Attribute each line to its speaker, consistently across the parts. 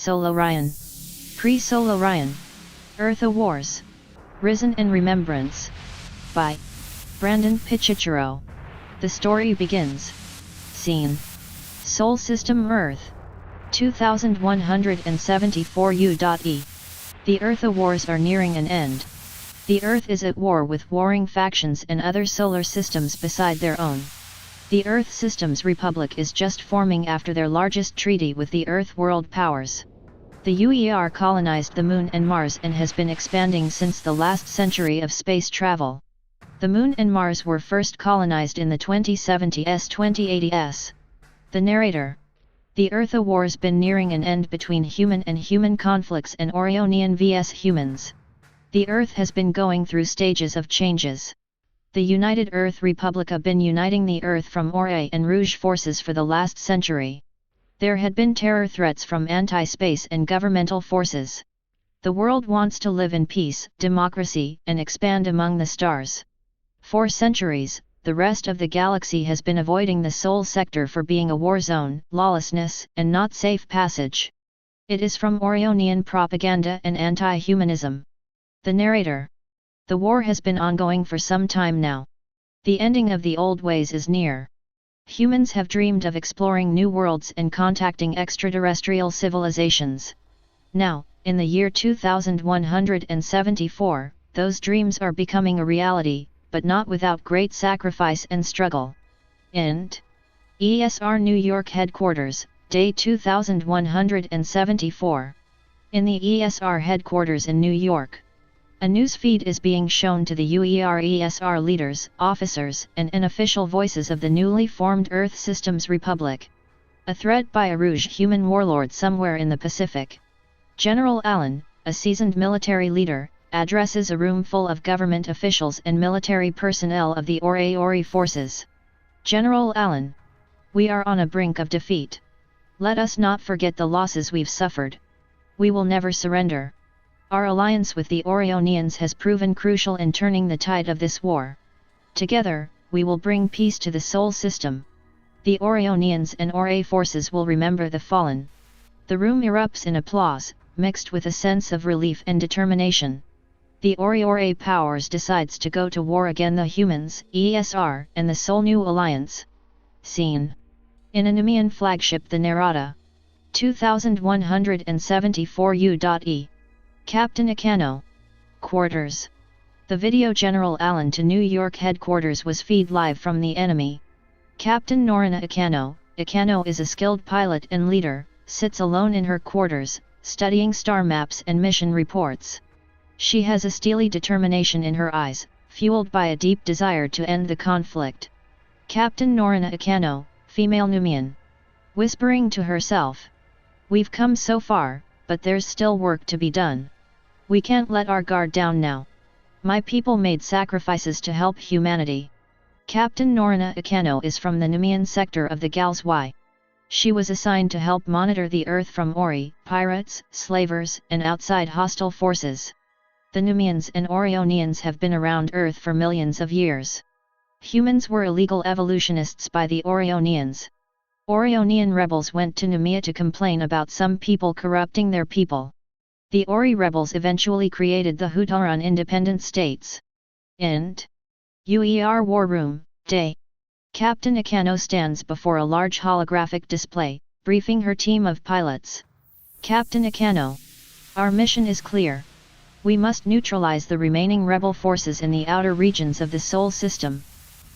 Speaker 1: SolOrion, PreSolWars, EarthA Wars, Risen in Remembrance, by Brandon Pic. The story begins. Scene: Sol System Earth, 2174 U.E. The EarthA Wars are nearing an end. The Earth is at war with warring factions and other solar systems beside their own. The Earth Systems Republic is just forming after their largest treaty with the Earth world powers. The UER colonized the Moon and Mars and has been expanding since the last century of space travel. The Moon and Mars were first colonized in the 2070s-2080s. The narrator. The EarthA Wars been nearing an end between human and human conflicts and Orionian vs humans. The Earth has been going through stages of changes. The United Earth Republic been uniting the Earth from EarthA and Rouge forces for the last century. There had been terror threats from anti-space and governmental forces. The world wants to live in peace, democracy, and expand among the stars. For centuries, the rest of the galaxy has been avoiding the Sol sector for being a war zone, lawlessness, and not safe passage. It is from Orionian propaganda and anti-humanism. The narrator. The war has been ongoing for some time now. The ending of the old ways is near. Humans have dreamed of exploring new worlds and contacting extraterrestrial civilizations. Now, in the year 2174, those dreams are becoming a reality, but not without great sacrifice and struggle. End. ESR New York Headquarters, Day 2174. In the ESR headquarters in New York, a news feed is being shown to the UER-ESR leaders, officers, and unofficial voices of the newly formed Earth Systems Republic. A threat by a Rouge human warlord somewhere in the Pacific. General Allen, a seasoned military leader, addresses a room full of government officials and military personnel of the Ori forces. General Allen. We are on a brink of defeat. Let us not forget the losses we've suffered. We will never surrender. Our alliance with the Orionians has proven crucial in turning the tide of this war. Together, we will bring peace to the Sol system. The Orionians and Ori forces will remember the fallen. The room erupts in applause, mixed with a sense of relief and determination. The Ori powers decides to go to war against the humans, ESR, and the Sol New Alliance. Scene: in a Nemean flagship, the Narada. 2174 U.E. Captain Acano. Quarters. The video General Allen to New York headquarters was feed live from the enemy. Captain Norina Acano. Acano is a skilled pilot and leader, sits alone in her quarters, studying star maps and mission reports. She has a steely determination in her eyes, fueled by a deep desire to end the conflict. Captain Norina Acano, female Nemean. Whispering to herself. We've come so far, but there's still work to be done. We can't let our guard down now. My people made sacrifices to help humanity. Captain Norina Acano is from the Nemean sector of the Galaxy. She was assigned to help monitor the Earth from Ori, pirates, slavers, and outside hostile forces. The Nemeans and Orionians have been around Earth for millions of years. Humans were illegal evolutionists by the Orionians. Orionian rebels went to Nemea to complain about some people corrupting their people. The Ori rebels eventually created the Hutaran independent states. End. UER War Room, Day. Captain Acano stands before a large holographic display, briefing her team of pilots. Captain Acano. Our mission is clear. We must neutralize the remaining rebel forces in the outer regions of the Sol system.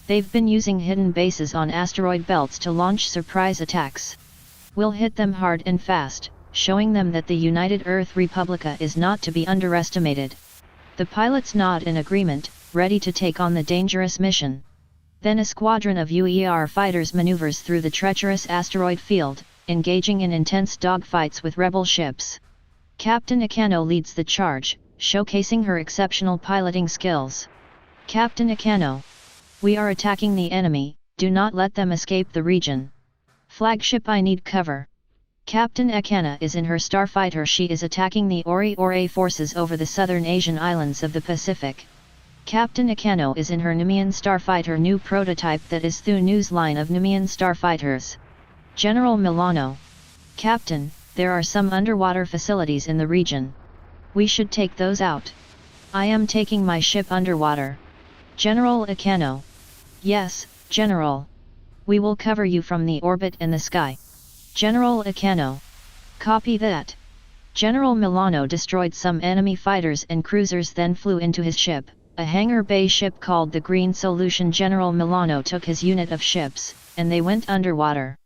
Speaker 1: They've been using hidden bases on asteroid belts to launch surprise attacks. We'll hit them hard and fast, showing them that the United Earth Republica is not to be underestimated. The pilots nod in agreement, ready to take on the dangerous mission. Then a squadron of UER fighters maneuvers through the treacherous asteroid field, engaging in intense dogfights with rebel ships. Captain Acano leads the charge, showcasing her exceptional piloting skills. Captain Acano. We are attacking the enemy, do not let them escape the region. Flagship, I need cover. Captain Acana is in her starfighter. She is attacking the Ori forces over the southern Asian islands of the Pacific. Captain Acano is in her Nemean starfighter, new prototype that is the news line of Nemean starfighters. General Milano. Captain, there are some underwater facilities in the region. We should take those out. I am taking my ship underwater. General Akano. Yes, General. We will cover you from the orbit and the sky. General Akano. Copy that. General Milano destroyed some enemy fighters and cruisers, then flew into his ship, a hangar bay ship called the Green Solution. General Milano took his unit of ships, and they went underwater.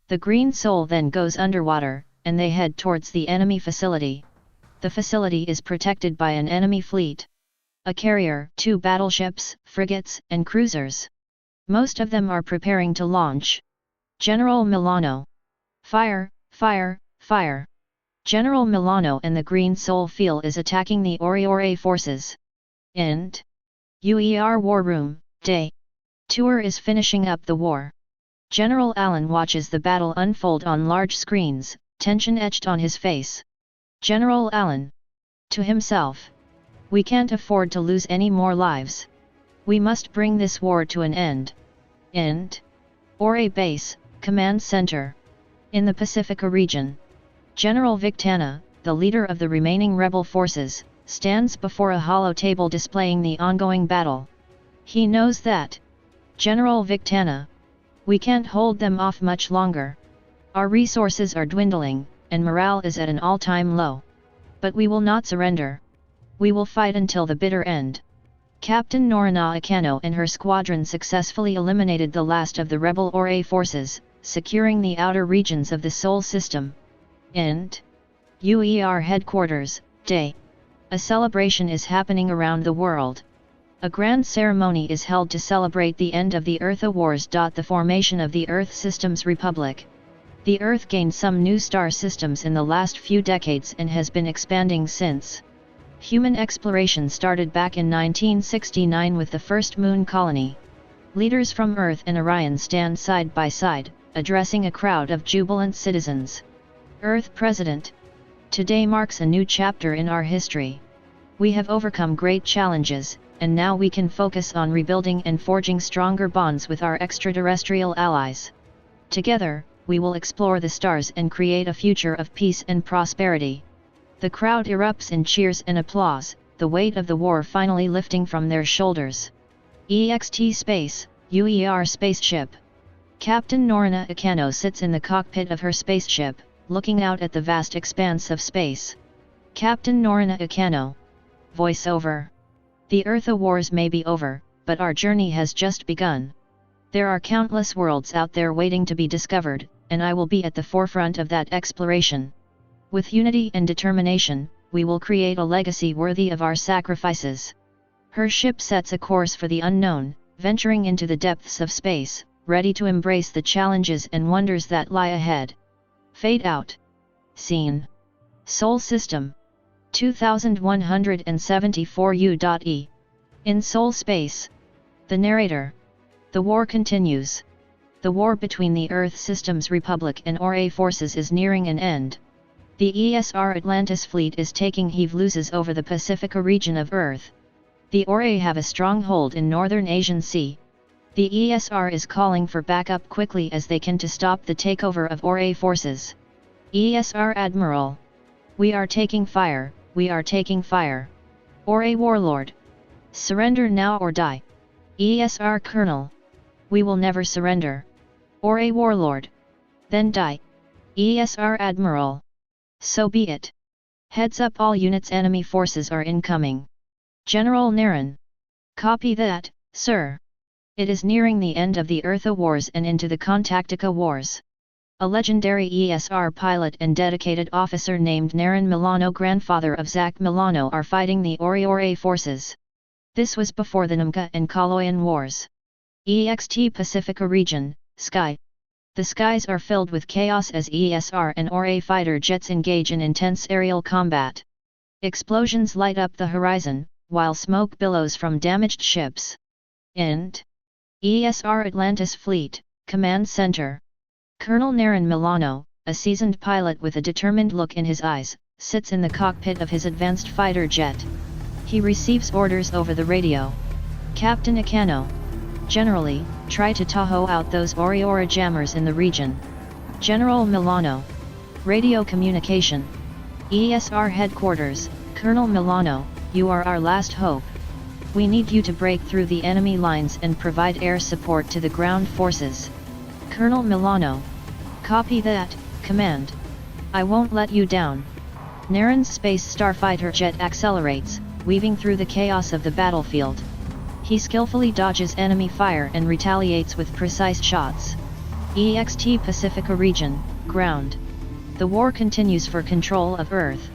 Speaker 1: The Green Soul then goes underwater, and they head towards the enemy facility. The facility is protected by an enemy fleet. A carrier, 2 battleships, frigates, and cruisers. Most of them are preparing to launch. General Milano. Fire, fire, fire. General Milano and the Green Soul Feel is attacking the Oriore forces. End. UER War Room, Day. Tour is finishing up the war. General Allen watches the battle unfold on large screens, tension etched on his face. General Allen. To himself. We can't afford to lose any more lives. We must bring this war to an end. End. Ore Base, Command Center. In the Pacifica region. General Victana, the leader of the remaining rebel forces, stands before a hollow table displaying the ongoing battle. He knows that. General Victana. We can't hold them off much longer. Our resources are dwindling, and morale is at an all-time low. But we will not surrender. We will fight until the bitter end. Captain Norina Akano and her squadron successfully eliminated the last of the rebel Ore forces, securing the outer regions of the Sol system. End. UER Headquarters, Day. A celebration is happening around the world. A grand ceremony is held to celebrate the end of the EarthA Wars. The formation of the Earth Systems Republic. The Earth gained some new star systems in the last few decades and has been expanding since. Human exploration started back in 1969 with the first moon colony. Leaders from Earth and Orion stand side by side, addressing a crowd of jubilant citizens. Earth President. Today marks a new chapter in our history. We have overcome great challenges, and now we can focus on rebuilding and forging stronger bonds with our extraterrestrial allies. Together, we will explore the stars and create a future of peace and prosperity. The crowd erupts in cheers and applause, the weight of the war finally lifting from their shoulders. EXT Space, UER Spaceship. Captain Norina Akano sits in the cockpit of her spaceship, looking out at the vast expanse of space. Captain Norina Akano. Voiceover. The EarthA Wars may be over, but our journey has just begun. There are countless worlds out there waiting to be discovered, and I will be at the forefront of that exploration. With unity and determination, we will create a legacy worthy of our sacrifices. Her ship sets a course for the unknown, venturing into the depths of space, ready to embrace the challenges and wonders that lie ahead. Fade out. Scene. Sol System. 2174 U.E. In Sol Space. The narrator. The war continues. The war between the Earth Systems Republic and Ore forces is nearing an end. The ESR Atlantis fleet is taking heave-loses over the Pacifica region of Earth. The Ore have a stronghold in northern Asian Sea. The ESR is calling for backup quickly as they can to stop the takeover of Ore forces. ESR Admiral. We are taking fire, we are taking fire. Ore Warlord. Surrender now or die. ESR Colonel. We will never surrender. Ore Warlord. Then die. ESR Admiral. So be it. Heads up all units, enemy forces are incoming. General Naren. Copy that, sir. It is nearing the end of the EarthA Wars and into the Contactica Wars. A legendary ESR pilot and dedicated officer named Naren Milano, grandfather of Zach Milano, are fighting the Ore forces. This was before the Namca and SolOrion Wars. EXT Pacifica region, Sky. The skies are filled with chaos as ESR and Ore fighter jets engage in intense aerial combat. Explosions light up the horizon, while smoke billows from damaged ships. End. ESR Atlantis Fleet, Command Center. Colonel Naren Milano, a seasoned pilot with a determined look in his eyes, sits in the cockpit of his advanced fighter jet. He receives orders over the radio. Captain Akano. Generally, try to Tahoe out those Oriora jammers in the region. General Milano. Radio communication. ESR headquarters, Colonel Milano, you are our last hope. We need you to break through the enemy lines and provide air support to the ground forces. Colonel Milano. Copy that, Command. I won't let you down. Naren's space starfighter jet accelerates, weaving through the chaos of the battlefield. He skillfully dodges enemy fire and retaliates with precise shots. EXT Pacifica region, ground. The war continues for control of Earth.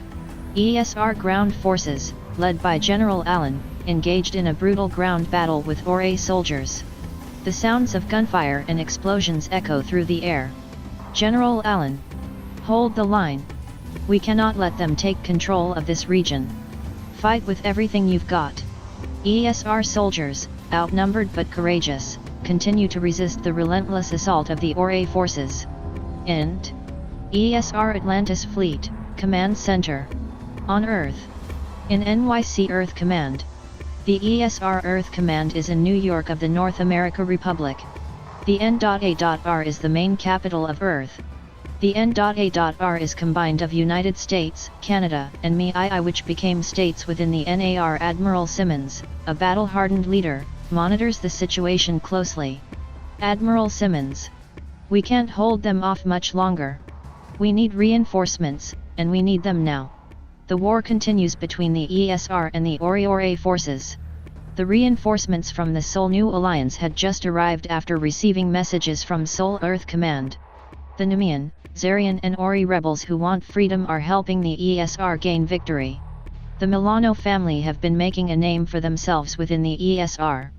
Speaker 1: ESR ground forces, led by General Allen, engaged in a brutal ground battle with ORA soldiers. The sounds of gunfire and explosions echo through the air. General Allen. Hold the line. We cannot let them take control of this region. Fight with everything you've got. ESR soldiers, outnumbered but courageous, continue to resist the relentless assault of the ORA forces. End. ESR Atlantis Fleet, Command Center. On Earth. In NYC Earth Command. The ESR Earth Command is in New York of the North America Republic. The N.A.R is the main capital of Earth. The N.A.R is combined of United States, Canada, and MEI, which became states within the NAR. Admiral Simmons, a battle-hardened leader, monitors the situation closely. Admiral Simmons. We can't hold them off much longer. We need reinforcements, and we need them now. The war continues between the ESR and the ORA forces. The reinforcements from the Sol New Alliance had just arrived after receiving messages from Sol Earth Command. The Nemean, Zarian and Ori rebels who want freedom are helping the ESR gain victory. The Milano family have been making a name for themselves within the ESR.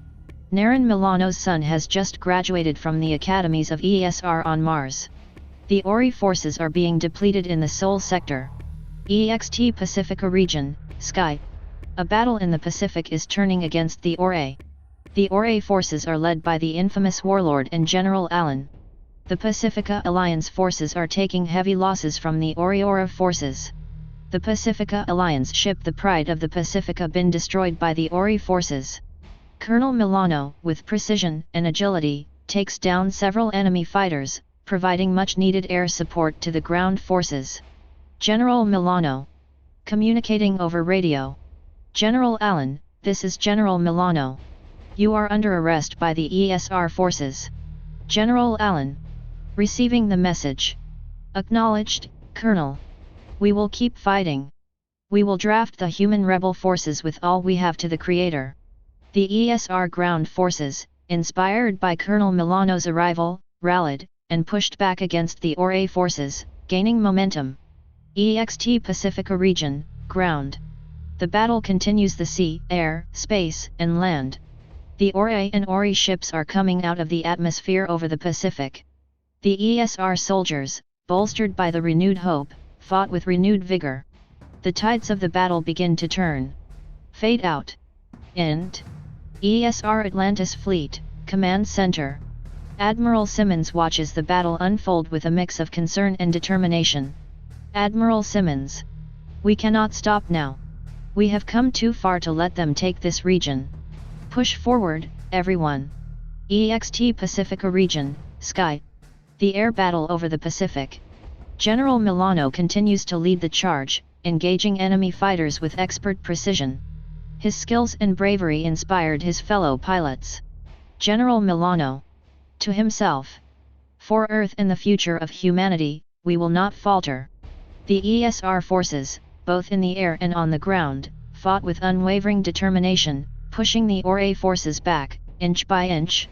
Speaker 1: Naren Milano's son has just graduated from the academies of ESR on Mars. The Ori forces are being depleted in the Sol sector. EXT Pacifica region, Sky. A battle in the Pacific is turning against the ORA. The ORA forces are led by the infamous warlord and General Allen. The Pacifica Alliance forces are taking heavy losses from the ORA forces. The Pacifica Alliance ship the Pride of the Pacifica been destroyed by the ORA forces. Colonel Milano, with precision and agility, takes down several enemy fighters, providing much-needed air support to the ground forces. General Milano. Communicating over radio. General Allen, this is General Milano. You are under arrest by the ESR forces. General Allen. Receiving the message. Acknowledged, Colonel. We will keep fighting. We will draft the human rebel forces with all we have to the Creator. The ESR ground forces, inspired by Colonel Milano's arrival, rallied, and pushed back against the ORA forces, gaining momentum. EXT Pacifica region, ground. The battle continues the sea, air, space, and land. The ORA and ORI ships are coming out of the atmosphere over the Pacific. The ESR soldiers, bolstered by the renewed hope, fought with renewed vigor. The tides of the battle begin to turn. Fade out. End. ESR Atlantis Fleet, Command Center. Admiral Simmons watches the battle unfold with a mix of concern and determination. Admiral Simmons. We cannot stop now. We have come too far to let them take this region. Push forward, everyone. EXT Pacifica region, Sky. The air battle over the Pacific. General Milano continues to lead the charge, engaging enemy fighters with expert precision. His skills and bravery inspired his fellow pilots. General Milano. To himself. For Earth and the future of humanity, we will not falter. The ESR forces, both in the air and on the ground, fought with unwavering determination, pushing the ORA forces back, inch by inch.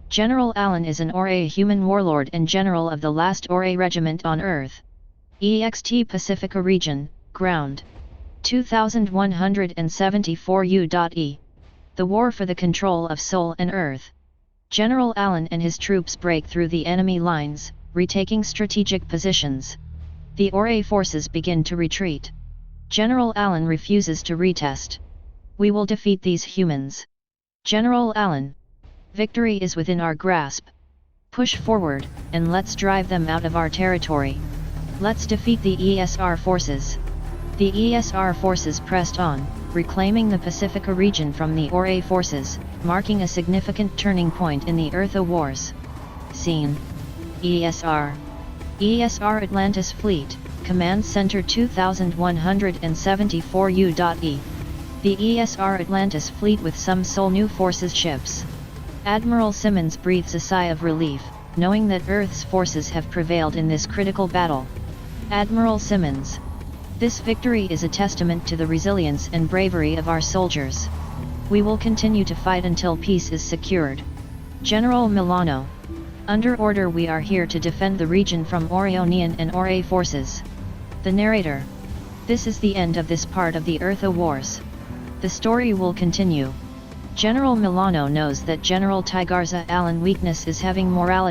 Speaker 1: General Allen is an ORA human warlord and general of the last ORA regiment on Earth. EXT Pacifica region, ground. 2174 U.E. The war for the control of Sol and Earth. General Allen and his troops break through the enemy lines, retaking strategic positions. The ORA forces begin to retreat. General Allen refuses to retest. We will defeat these humans. General Allen. Victory is within our grasp. Push forward, and let's drive them out of our territory. Let's defeat the ESR forces. The ESR forces pressed on, reclaiming the Pacifica region from the ORA forces, marking a significant turning point in the EarthA wars. Scene. ESR. ESR Atlantis Fleet, Command Center 2174 U.E. The ESR Atlantis fleet with some Sol New Forces ships. Admiral Simmons breathes a sigh of relief, knowing that Earth's forces have prevailed in this critical battle. Admiral Simmons. This victory is a testament to the resilience and bravery of our soldiers. We will continue to fight until peace is secured. General Milano. Under order, we are here to defend the region from Orionian and Ora forces. The narrator. This is the end of this part of the EarthA Wars. The story will continue. General Milano knows that General Tigarza Allen weakness is having morale